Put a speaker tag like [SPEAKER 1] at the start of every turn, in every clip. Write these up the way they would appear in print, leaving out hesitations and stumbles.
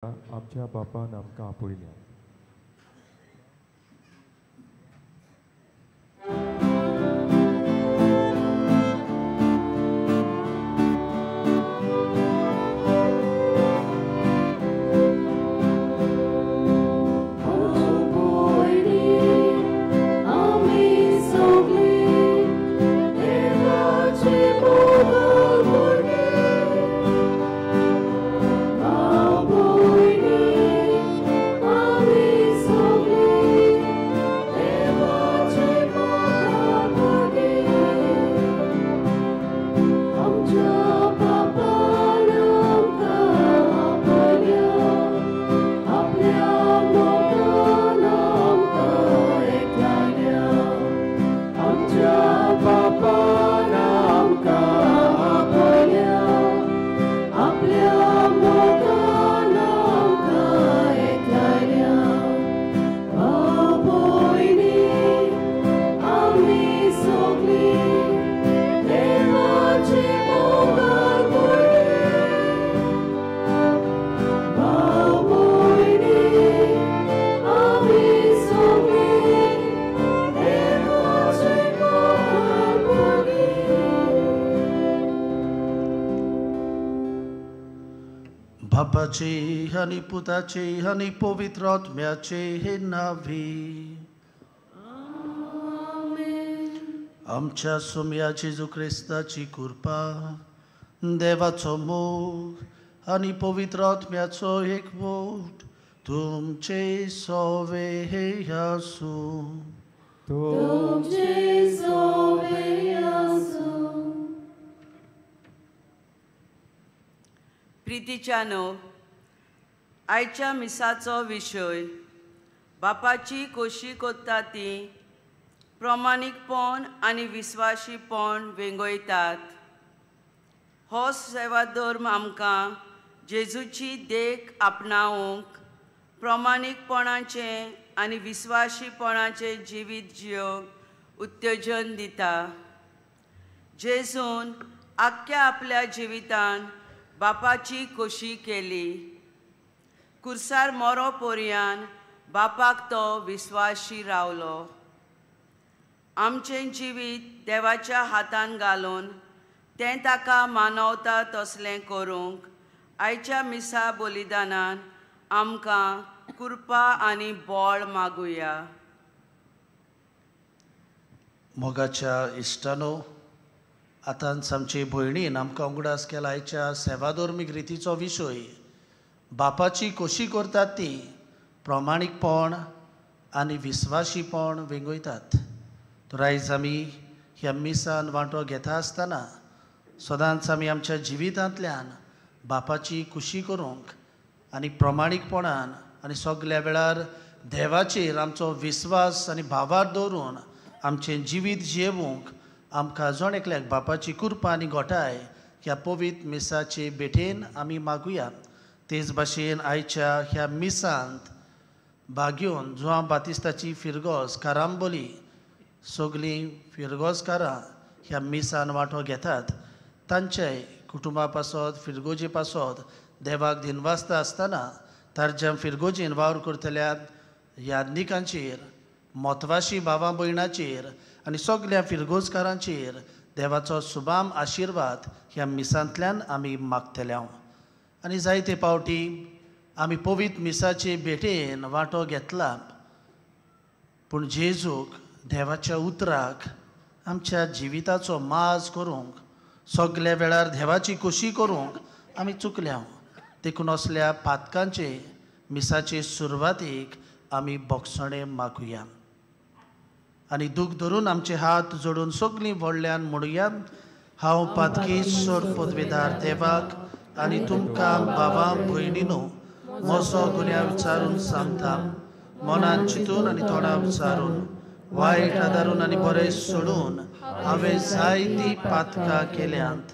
[SPEAKER 1] आमच्या बापान आमकां आपयल्या.
[SPEAKER 2] बापाचे आणि पुताचे आणि पवित्र आत्म्याचे हे नावी. आमच्या सोम्या जेजू ख्रिस्ताची कृपा, देवाचो मोग आणि पवित्र आत्म्याचो एकवट तुमचे सवे हे आसूं.
[SPEAKER 3] प्रितीच्यानो, आयच्या मिसाचो विशय बापाची कशी कोत्ता ती प्रमाणीकपण आनी विस्वाशीपण वेंगयतात. हो सेवाधर्म आमकां जेजूची देख आपणावंक प्रमाणीकपणाचे आनी विस्वाशीपणाचे जिवीत जियोंक उत्तेजन दिता. जेजून आख्ख्या आपल्या जिवितान बापाची कशी केली. कुर्सार मोरो पर्यान बापाक तो विस्वाशी रावलो. आमचें जिवीत देवाच्या हातान घालून तें ताका मानवता तसलें करूंक आयच्या मिसा बलिदानान आमकां कृपा आनी बळ मागुया.
[SPEAKER 2] मोगाच्या इश्टानो, आतांच आमचे भयणीन आमकां उगडास केला आयच्या सेवाधर्मीक रितीचो विशय बापाची कशी करतात ती प्रमाणीकपण आनी विस्वाशीपण वेंगयतात. तर आयज आमी ह्या मिसान वांटो घेता आसतना सदांच आमी आमच्या जिवितांतल्यान बापाची खुशी करूंक आनी प्रमाणीकपणान आनी सगळ्या वेळार देवाचेर आमचो विस्वास आनी भावार दवरून आमचें जिवीत जियेवूंक आमकां जण एकल्याक बापाची कृपा आनी घोटाय ह्या पवित्र मिसाचे भेटेन आमी मागुया. तेच भाशेन आयच्या ह्या मिसांत भाग्योन जुआंव बातिस्ताची फिरगोस कारांबोली सगळीं फिरगोसकारां ह्या मिसान वांटो घेतात. तांच्याय कुटुंबा पासत फिरगोजे पासत देवाक दिनवासता आसतना तांच्या फिरगोजेन वावर करतल्या यादनिकांचेर, मोतवाशी भावां भयणांचेर आनी सगळ्या फिरगोजकारांचेर देवाचो सुबाम आशिर्वाद ह्या मिसांतल्यान आमी मागतल्या. आनी जायते पावटी आमी पवित्र मिसाचे भेटेन वांटो घेतला, पूण जेजूक देवाच्या उतराक आमच्या जिविताचो माज करूंक सगळ्या वेळार देवाची कशी करूंक आमी चुकल्या. देखून असल्या पातकांचे मिसाचे सुरवातेक आमी बोगसणे मागुया आनी दूख धरून आमचे हात जोडून सगळीं व्हडल्यान म्हणुया. हांव पातकेश्वर पदवेदार देवाक आनी तुमकां भावां भयणीनो म्हजो गुन्या विचारून सांगता. मनान चिंतून आनी तोंडां विचारून वायट आदारून आनी बरें सोडून हांवें जायतीं पातकां केल्यांत.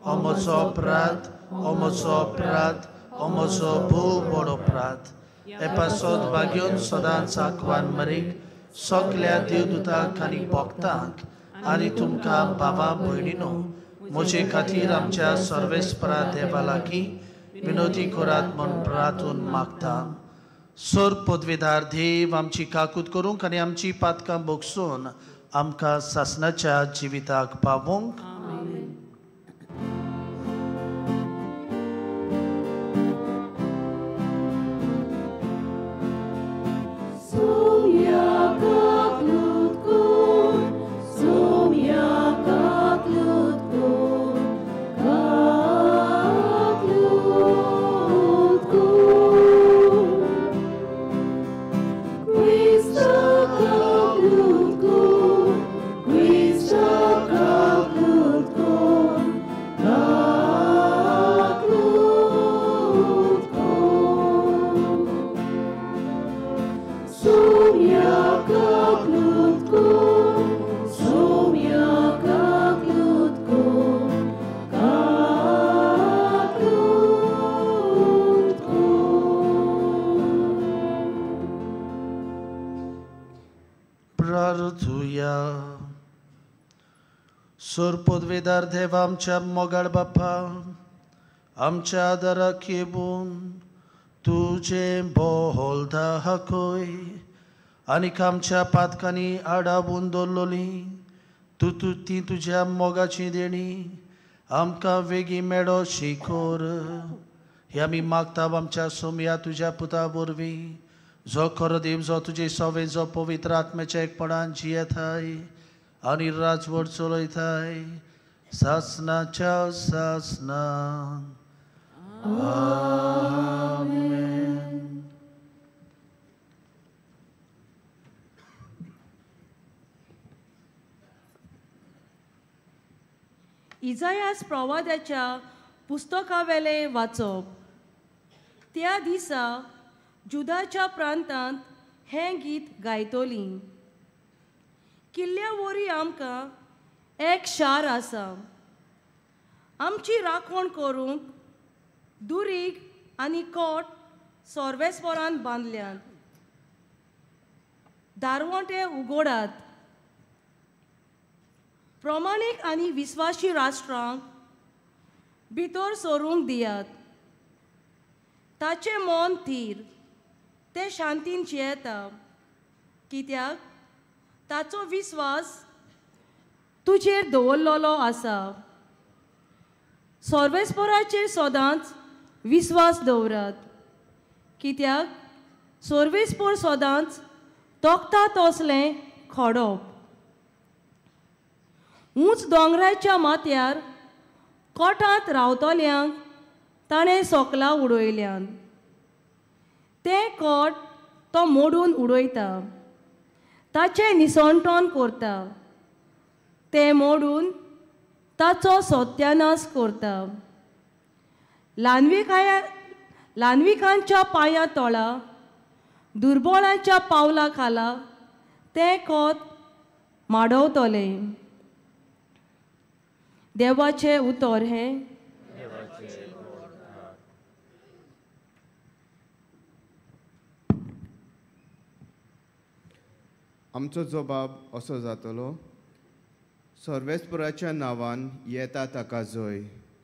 [SPEAKER 2] हो म्हजो अपराध, हो म्हजो अपराध, हो म्हजो भोव व्हड अपराध. हे पासत भाग्योन सदांच आंकवान मरीक सगळ्या देवदूतांक आनी भक्तांक आनी तुमकां भावां भयणीनो म्हजे खातीर आमच्या सर्वेस्परा देवा लागीं विनोदी कोरात म्हूण प्रार्थून मागता. सोर पदवीदार देव आमची काकूत करूंक आनी आमची पातकां बोगसून आमकां सासणाच्या जिविताक पावूंक. प्रार्थुया. सोर पदवीदार देव आमच्या मोगाळ बापा, आमच्या आदाराक येबून तुजें बोहोल दाखय आनीक आमच्या पातकांनी आडावून दवरलोलीं ती तुज्या मोगाची देणी आमकां वेगीं मेळोशी कोर. हे आमी मागता आमच्या सोमया तुज्या पुता वरवीं, जो खरो देव जो तुजे सोवे जो पवित्र आत्म्याच्या एकपणान जियेताय आनी राजवट चलयताय सासणाच्या सासणान. आमेन.
[SPEAKER 4] इजायास प्रवाद्याच्या पुस्तकावेले वाचप. त्या दिसा जुदाच्या प्रांतांत हें गीत गायतलीं. किल्ल्या वरी आमकां एक शार आसा. आमची राखण करूंक दुरीग आनी कोट सोर्वेस्परान बांदल्यात. दारवटे उगडात. प्रमाणीक आनी विस्वासी राष्ट्रांक भितर सरूंक दियात. ताचें मन थीर, ते शांतीन जियेता, कित्याक ताचो विस्वास तुजेर दवरलेलो आसा. सोर्वेस्पराचेर सदांच विस्वास दवरात, कित्याक सोर्वेस्पर सदांच तोखता तसलें खडप. उंच दोंगराच्या माथ्यार कोठांत रावतल्यांक ताणें सोकला उडयल्यान. तें कोट तो मोडून उडयता, ताचें निसंटोन करता. तें मोडून ताचो सत्यानाश करता. ल्हानविकांच्या पांया तळा, दुर्बळांच्या पावला खाला तें कोत माडवतले. देवाचें उतर हें.
[SPEAKER 5] आमचो जबाब असो जातलो. सर्वेस्पराच्या नांवान येता ताका जय.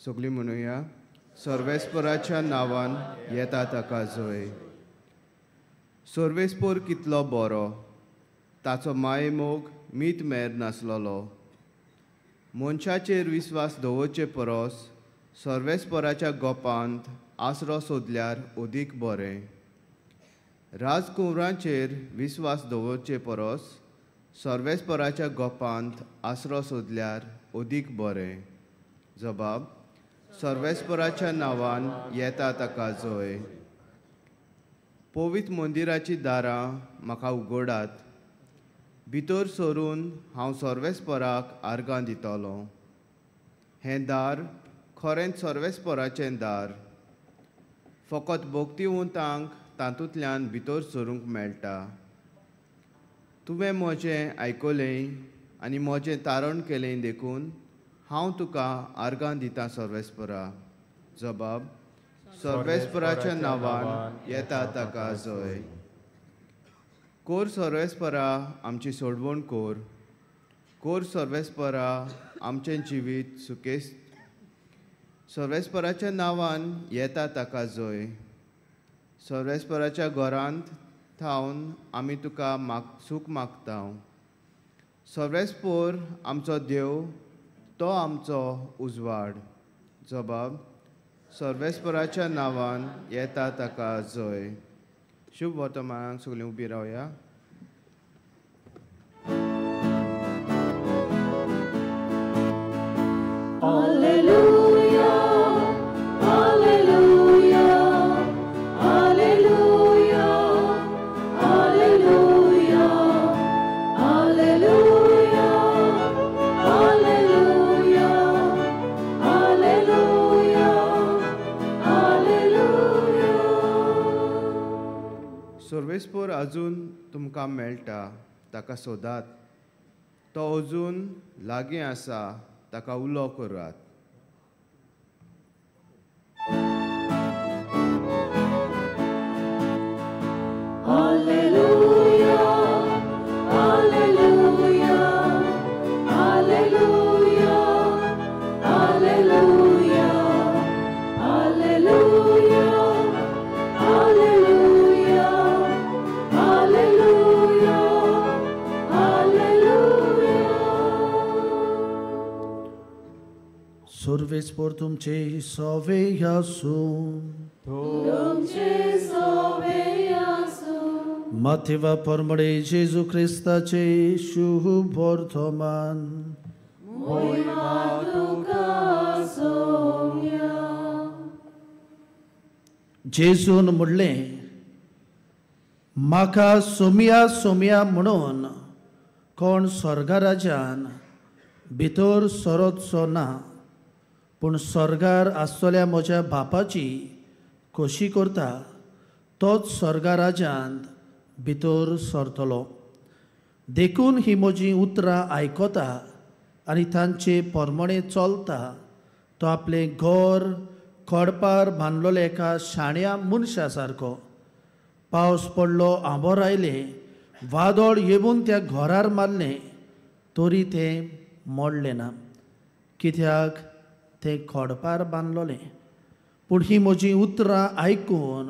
[SPEAKER 5] सगळीं म्हणुया, सर्वेस्पराच्या नांवान येता ताका जय. सर्वेस्पर कितलो बरो, ताचो मायमोग मीत मेर नासलोलो. मनशाचेर विस्वास दवरचे परस सर्वेस्पराच्या गोपांत आसरो सोदल्यार अदीक बरें. राजकुंवरांचेर विस्वास दवरचे परस सर्वेस्पराच्या गोपांत आसरो सोदल्यार अदीक बरें. जबाब. सर्वेस्पराच्या नांवान येता ताका जय. पवित्र मंदिराची दारां म्हाका उगडात. भितर सरून हांव सर्वेस्पराक आर्गां दितलों. हें दार खरेंच सर्वेस्पराचें दार. फकत भोक्तिवंतांक तातूंतल्यान भितर सरूंक मेळटा. तुवें म्हजें आयकलें आनी म्हजें तारण केलें देखून हांव तुका आर्गां दितां सर्वेस्परा. जबाब. सर्वेस्पराच्या नांवान येता ताका जय. कोर सर्वेस्परा आमची सोडवण कोर. कोर सर्वेस्परा आमचें जिवीत सुकेस्त सर्वेस्पराच्या नांवान येता ताका जोय. सर्वेस्पराच्या घरांत थावन आमी तुका सूख मागता. सर्वेस्पोर आमचो देव, तो आमचो उजवाड. जबाब: सर्वेस्पराच्या नांवान येता ताका जोय. शुभ वर्तमानाक सगळीं उबी रावया. सर्वेस्पोर अजून तुमकां मेळटा ताका सोदात. तो अजून लागीं आसा ताका उलो करात.
[SPEAKER 2] सर्वेस्पोर तुमचे सोवे आसूं. माथेवा परमडे जेजू क्रिस्ताचे शुभ वर्तमान. जेजून म्हणलें, म्हाका सोमया सोमया म्हणून कोण स्वर्गा राज्यान भितर सरोचो ना, पूण स्वर्गार आसतल्या म्हज्या बापाची खोशी करता तोच स्वर्गा राज्यांत भितर सरतलो. देखून ही म्हजी उतरां आयकता आनी तांचे परमणे चलता. तो आपले घर खोडपार बांदलोले एका शाण्या मनशा सारको. पावस पडलो, आंबोर आयले, वादळ येवन त्या घरार मारलें, तरी तें मोडलें ना, कित्याक तें खोडपार बांदलोलें. पूण ही म्हजी उतरां आयकून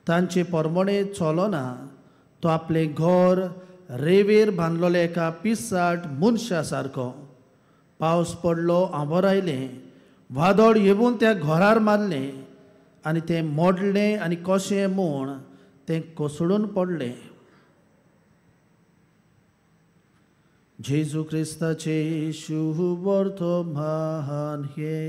[SPEAKER 2] तांचे परमणे चलोना. तो आपले घर रेवेर बांदलोले एका पिसाट मनशा सारको. पावस पडलो, आंबोर आयलें, वादळ येवन त्या घरार मारलें आनी तें मोडलें आनी कशें म्हूण तें कोसळून पडलें. जेजू क्रिस्ताचे शुभ वर्तमान हे.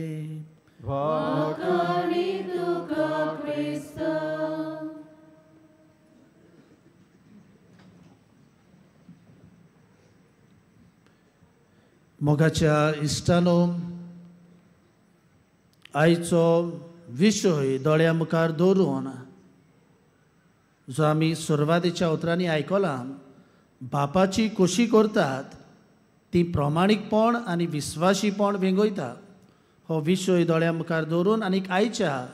[SPEAKER 2] मोगाच्या इश्टानो, आयचो विशय दोळ्या मुखार दवरून जो आमी सुरवातेच्या उतरांनी आयकला, बापाची खोशी करतात ती प्रामाणीकपण आनी विस्वासीपण वेंगयता. हो विशय दोळ्या मुखार दवरून आनीक आयच्या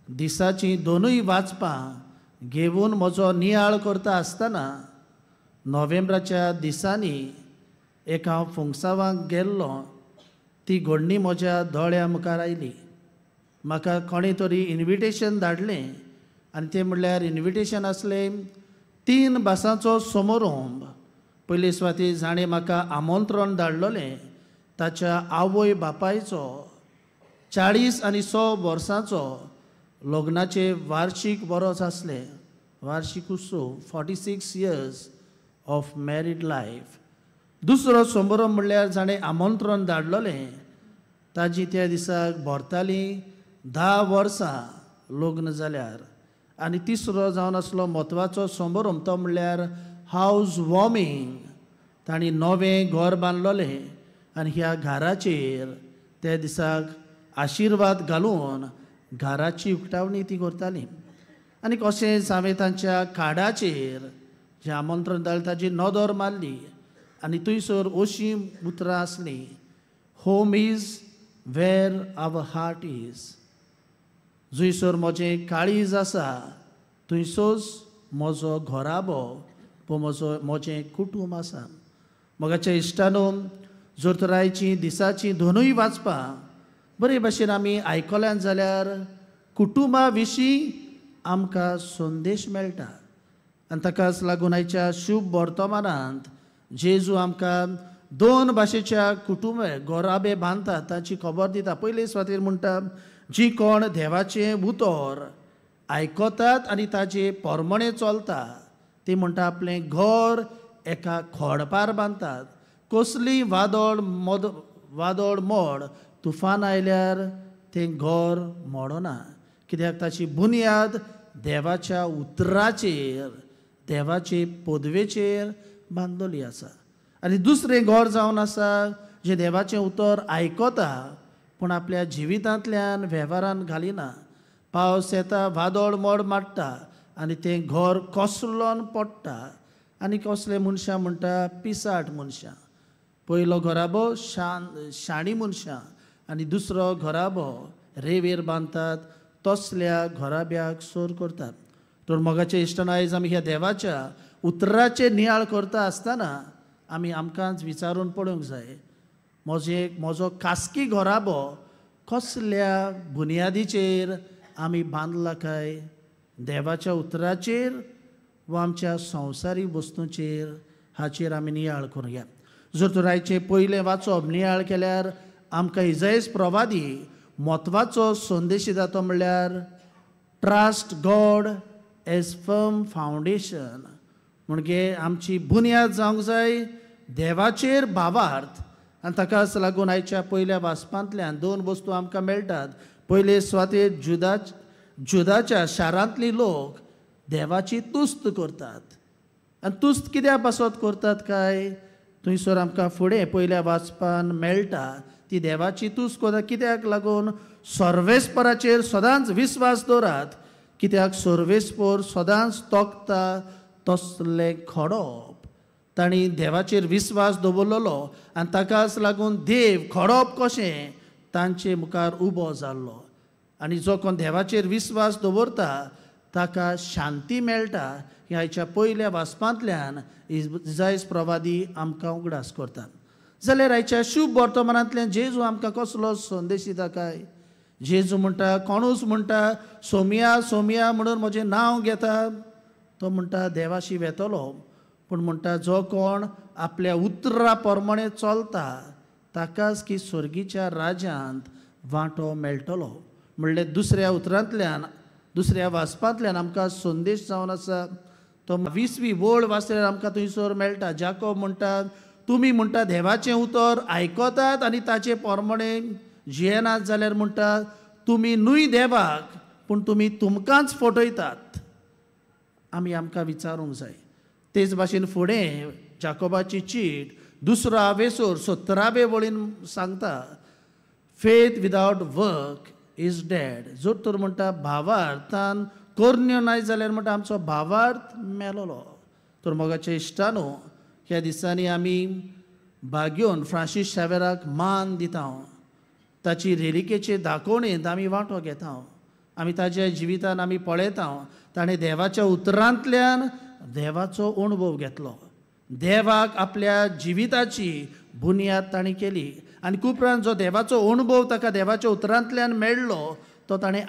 [SPEAKER 2] दिसाची दोनूय वाचपां घेवन म्हजो नियाळ करता आसतना नोव्हेंबराच्या दिसांनी एक हांव फुंगसावांक गेल्लो, ती घडणी म्हज्या दोळ्या मुखार आयली. म्हाका कोणें तरी इन्विटेशन धाडलें आनी तें म्हणल्यार इन्विटेशन आसलें 3 भासांचो समारंभ. पयले सुवातेर जाणें म्हाका आमंत्रण धाडलोलें ताच्या आवय बापायचो 40 आनी 100 वर्सांचो लग्नाचे वार्षिक वरस आसलें. वार्षिक उत्सव 46 years ऑफ मॅरीड लायफ. दुसरो समारंभ म्हणल्यार जाणें आमंत्रण धाडलोलें ताजी त्या दिसाक भरतालीं 10 वर्सां लग्न जाल्यार. आनी तिसरो जावन आसलो म्हत्वाचो समारंभ, तो म्हणल्यार हावज वॉर्मिंग. तांणी नवें घर बांदलोलें आनी ह्या घराचेर त्या दिसाक आशिर्वाद घालून घराची उक्तावणी ती करतालीं. आनी कशेंच हांवें तांच्या कार्डाचेर जें आमंत्रण धाडलें ताची नदर मारली आनी थंयसर अशीं उतरां आसलीं, home is where our heart is. जंयसर म्हजें काळीज आसा थंयसर म्हजो घोराबो वा म्हजें कुटूंब आसा. मोगाच्या इश्टानो, जर तर आयचीं दिसाचीं दोनूय वाचपां बरे भाशेन आमी आयकल्यान जाल्यार कुटुंबा विशीं आमकां संदेश मेळटा आनी ताकाच लागून आयच्या शुभ वर्तमानांत जेजू आमकां 2 भाशेच्या कुटुंब गोराबे बांदतात ताची खबर दिता. पयले सुवातेर म्हणटा जी कोण देवाचें उतर आयकतात आनी ताचे पोरमणे चलता ती म्हणटा आपलें घर एका खोडपार बांदतात. कसली वादळ मोड तुफान आयल्यार तें घर मोडना, कित्याक ताची बुनयाद देवाच्या उतराचेर देवाचे पदवेचेर बांदलेली आसा. आनी दुसरें घर जावन आसा जें देवाचें उतर आयकता पूण आपल्या जिवितांतल्यान वेव्हारान घालिना. पावस येता, वादळ मोड माडटा आनी तें घर कोसळून पडटा आनी कसले मनशां म्हणटा पिसाट मनशां. पयलो घराबो शाणी मनशां आनी दुसरो घराबो रेवेर बांदतात तसल्या घराब्याक सोर करतात. तर मोगाचे इश्टान आयज आमी ह्या देवाच्या उतराचे नियाळ करता आसतना आमी आमकांच विचारून पळोवंक जाय म्हजो खासगी घराबो कसल्या बुनयादीचेर आमी बांदला काय, देवाच्या उतराचेर वा आमच्या संवसारी वस्तूंचेर हाचेर आमी नियाळ करुया. जर तर आयचे पयलें वाचप नियाळ केल्यार आमकां इजायस प्रवादी म्हत्वाचो संदेश दिता तो म्हणल्यार trust God as firm foundation. म्हणजे आमची बुनयाद जावंक जाय देवाचेर भावार्थ आनी ताकाच लागून आयच्या पयल्या वाचपांतल्यान 2 वस्तू आमकां मेळटात. पयले सुवातेर जुदाच्या शारांतली लोक देवाची तुस्त करतात आनी तुस्त कित्याक पासत करतात काय थंयसर आमकां फुडें पयल्या वाचपान मेळटा ती देवाची तुस्त करता. कित्याक लागून सर्वेस्पराचेर सदांच विस्वास दवरात, कित्याक सर्वेस्पर सदांच तोखता तसलें खडप. तांणी देवाचेर विस्वास दवरलेलो आनी ताकाच लागून देव खडप कशें तांचे मुखार उबो जाल्लो. आनी जो कोण देवाचेर विस्वास दवरता ताका शांती मेळटा हें आयच्या पयल्या वाचपांतल्यान इजायस प्रवादी आमकां उगडास करता. जाल्यार आयच्या शुभ वर्तमानांतल्यान जेजू आमकां कसलो संदेश दिता काय. जेजू म्हणटा, कोणूच म्हणटा सोमिया सोमिया म्हणून म्हजें नांव घेता तो म्हणटा देवाशी वेतलो, पूण म्हणटा जो कोण आपल्या उतरा प्रमाणे चलता ताकाच की स्वर्गीच्या राज्यांत वांटो मेळटलो. म्हणल्यार दुसऱ्या उतरांतल्यान दुसऱ्या वाचपांतल्यान आमकां संदेश जावन आसा तो 20वी वळ वाचल्यार आमकां थंयसर मेळटा. जाकोब म्हणटा तुमी म्हणटा देवाचें उतर आयकतात आनी ताचे प्रमाणे जियेनात जाल्यार म्हणटा तुमी न्हय देवाक पूण तुमी तुमकांच फटयतात. आमकां विचारूंक जाय. तेच भाशेन फुडें जाकोबाची चीट 2 आवेसूर 17वे वळीन सांगता faith without work is dead. जर तर म्हणटा भावार्थान करण्यो नाय जाल्यार म्हणटा आमचो भावार्थ मेलोलो. तर मोगाचे इश्टानो ह्या दिसांनी आमी भाग्योन फ्रांसीस शावेराक मान दिता. ताची रेलिकेचे दाखोवणेंत आमी वांटो घेता. आमी ताच्या जिवितान आमी पळयता ताणें देवाच्या उतरांतल्यान देवाचो अणभव घेतलो. देवाक आपल्या जिविताची बुनयाद ताणें केली आनी उपरांत जो देवाचो अणभव ताका देवाच्या उतरांतल्यान मेळ्ळो तो ताणें